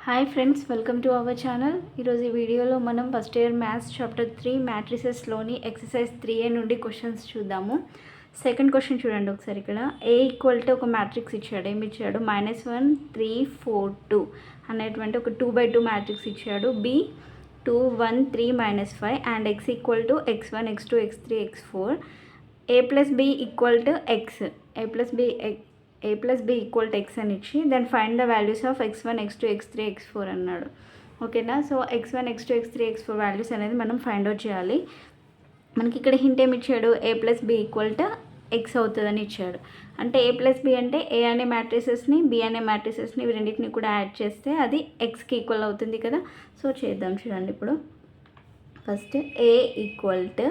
Hi friends, welcome to our channel. ఈరోజు ఈ వీడియోలో మనం ఫస్ట్ ఇయర్ మ్యాథ్స్ చాప్టర్ 3 మ్యాట్రిసెస్లోని ఎక్సర్సైజ్ 3A నుండి క్వశ్చన్స్ చూద్దాము. సెకండ్ క్వశ్చన్ చూడండి ఒకసారి. ఇక్కడ A ఈక్వల్ టు ఒక మ్యాట్రిక్స్ ఇచ్చాడు. ఏమి ఇచ్చాడు? -1 3 4 2 అనేటువంటి ఒక 2x2 మ్యాట్రిక్స్ ఇచ్చాడు. B 2 1 3 -5 and x equal to x1 x2 x3 x4. A plus B equal to x. a plus b equal to x అని ఇచ్చి then find the values of x1 x2 x3 x4 అన్నాడు. ఓకేనా? So x1 x2 x3 x4 values అనేది మనం find out చేయాలి. మనకి ఇక్కడ hint ఏమి ఇచ్చాడు? a plus b equal to x అవుతుందని ఇచ్చాడు. అంటే a ప్లస్ b అంటే a అనే మ్యాట్రిసెస్ని b అనే మ్యాట్రిసెస్ని ఇవి రెండింటిని కూడా యాడ్ చేస్తే అది xకి ఈక్వల్ అవుతుంది కదా. సో చేద్దాం చూడండి. ఇప్పుడు first a equal to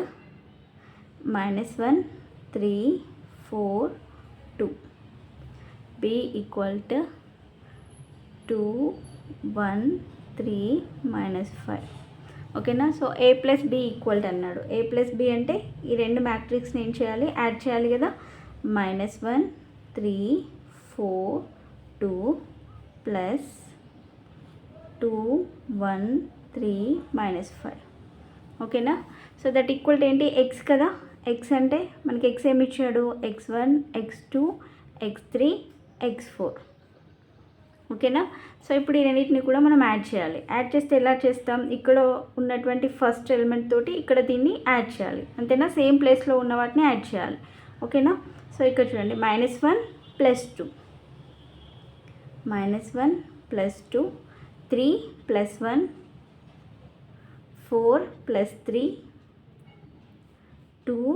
-1 3 4 2, b equal to 2 1 3 -5. ఓకేనా? So a plus b equal to అన్నాడు. a ప్లస్ b అంటే ఈ రెండు మ్యాట్రిక్స్ని ఏం చేయాలి? యాడ్ చేయాలి కదా. -1 3 4 2 ప్లస్ 2 1 3 -5. ఓకేనా? సో దట్ ఈక్వల్ టు ఏంటి? x కదా. x అంటే మనకి x ఏమి ఇచ్చాడు? x1 x2 x3 x4. ఓకేనా? సో ఇప్పుడు ఈ రెండింటిని కూడా మనం యాడ్ చేయాలి. యాడ్ చేస్తే ఎలా చేస్తాం? ఇక్కడ ఉన్నటువంటి ఫస్ట్ ఎలిమెంట్ తోటి ఇక్కడ దీన్ని యాడ్ చేయాలి. అంతేనా? సేమ్ ప్లేస్లో ఉన్న వాటిని యాడ్ చేయాలి. ఓకేనా? సో ఇక్కడ చూడండి, -1 + 2 -1 + 2 3 + 1 4 + 3 2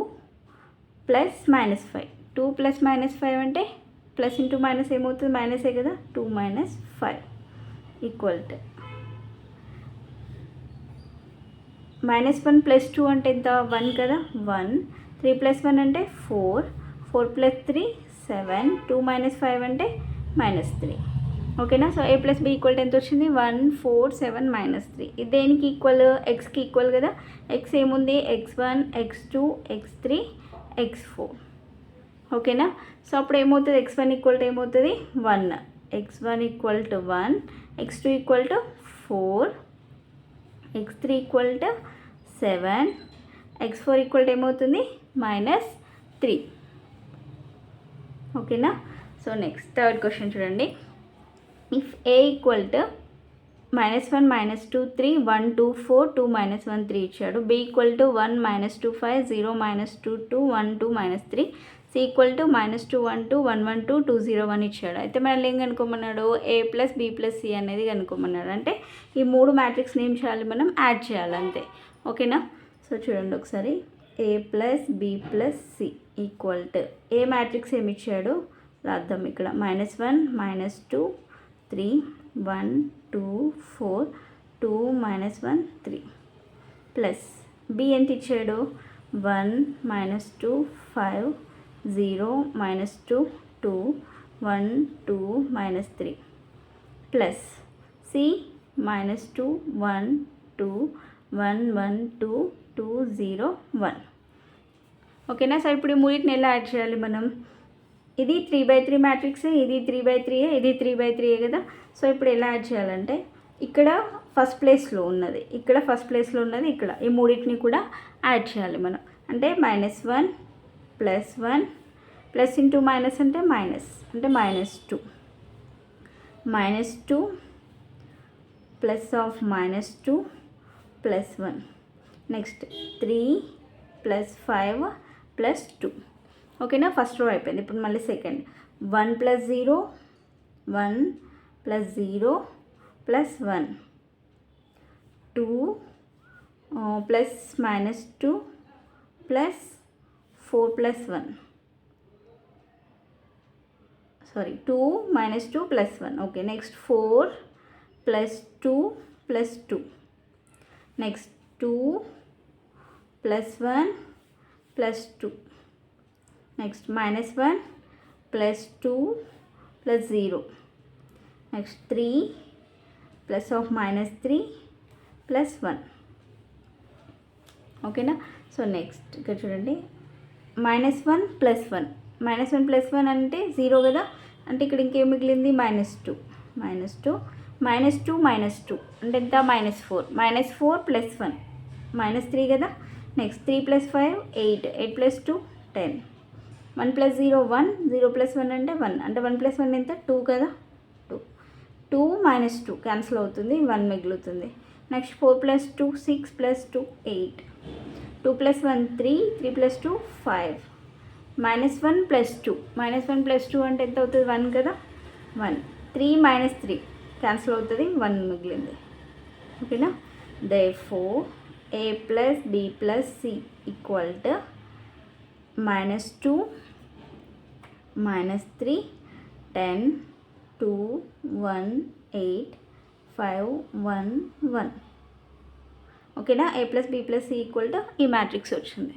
+ -5. 2 + -5 అంటే ప్లస్ ఇంటూ మైనస్ ఏమవుతుంది? మైనసే కదా. 2 - 5 ఈక్వల్ టు -1 + 2 అంటే ఎంత? 1 కదా. 1 3 + 1 అంటే 4 4 + 3 7 2 - 5 అంటే -3. ఓకేనా? So a plus b equal to ఎంత వచ్చింది? 1 4 7 -3. ఇది దేనికి ఈక్వల్? xకి ఈక్వల్ కదా. x ఏముంది? x1 x2 x3 x4. ఓకేనా? సో అప్పుడు ఏమవుతుంది? x1 ఈక్వల్ టు ఏమవుతుంది? 1. x1 equal to 1, x2 equal to 4, x3 equal to 7, x4 equal to ఏమవుతుంది? -3. ఓకేనా? సో నెక్స్ట్ థర్డ్ క్వశ్చన్ చూడండి. ఇఫ్ a ఈక్వల్ టు -1 -2 3 1 2 4 2 -1 3 ఇచ్చాడు. b equal to 1 -2 5 0 -2 2 1 2 -3. c equal to -2 1 2 1 1 2 2 0 1 ఇచ్చాడు. అయితే మనల్ని ఏం కనుక్కోమన్నాడు? a plus b plus c అనేది కనుక్కోమన్నాడు. అంటే ఈ మూడు మ్యాట్రిక్స్ని ఏం చేయాలి? మనం యాడ్ చేయాలి అంతే. ఓకేనా? సో చూడండి ఒకసారి. a plus b plus c equal to A matrix ఏమి ఇచ్చాడు రాద్దాం ఇక్కడ. -1 -2 3 1 2 4 2 -1 3 ప్లస్ b ఎంత ఇచ్చాడు? 1 -2 5 0 -2 2 1 2 -3 ప్లస్ c -2 1 2 1 1 2 2 0 1. ఓకేనా? సో ఇప్పుడు ఈ మూడింటిని ఎలా యాడ్ చేయాలి మనం? ఇది 3/3 మ్యాట్రిక్స్, ఇది 3/3, ఇది 3/3 కదా. సో ఇప్పుడు ఎలా యాడ్ చేయాలంటే ఇక్కడ ఫస్ట్ ప్లేస్లో ఉన్నది, ఇక్కడ ఫస్ట్ ప్లేస్లో ఉన్నది, ఇక్కడ ఈ మూడింటిని కూడా యాడ్ చేయాలి మనం. అంటే -1 + 1 ప్లస్ ఇంటూ మైనస్ అంటే మైనస్ అంటే -2 -2 ప్లస్ ఆఫ్ -2 ప్లస్ 1. నెక్స్ట్ 3 + 5 + 2. ఓకేనా? ఫస్ట్ రో అయిపోయింది. ఇప్పుడు మళ్ళీ second 1 + 0 1 + 0 + 1 2 plus -2 plus 4 + 1 sorry 2 -2 + 1. Okay. Next 4 + 2 + 2. Next 2 + 1 + 2. Next -1 + 2 + 0. Next 3 plus of -3 + 1. ఓకేనా? సో నెక్స్ట్ ఇక్కడ చూడండి, -1 + 1 -1 + 1 అంటే 0 కదా. అంటే ఇక్కడ ఇంకేం మిగిలింది? -2 -2 -2 అంటే ఎంత -4 -4 + 1 -3 కదా. నెక్స్ట్ 3 + 5 8 8 + 2 10 1 + 0 1 0 + 1 అంటే 1 అంటే 1 + 1 ఎంత 2 కదా. 2 2 -2 క్యాన్సిల్ అవుతుంది, 1 మిగులుతుంది. నెక్స్ట్ 4 + 2 6 + 2 8 2 + 1 3 3 + 2 5 -1 + 2 -1 + 2 అంటే ఎంత అవుతుంది 1 కదా. 1 3 - 3 క్యాన్సిల్ అవుతుంది, 1 మిగిలింది. ఓకేనా. Therefore a + b + c = -2 -3 10 2 1 8 5 1 1. ఓకేనా. a + b + c = ఈ మ్యాట్రిక్స్ వచ్చింది.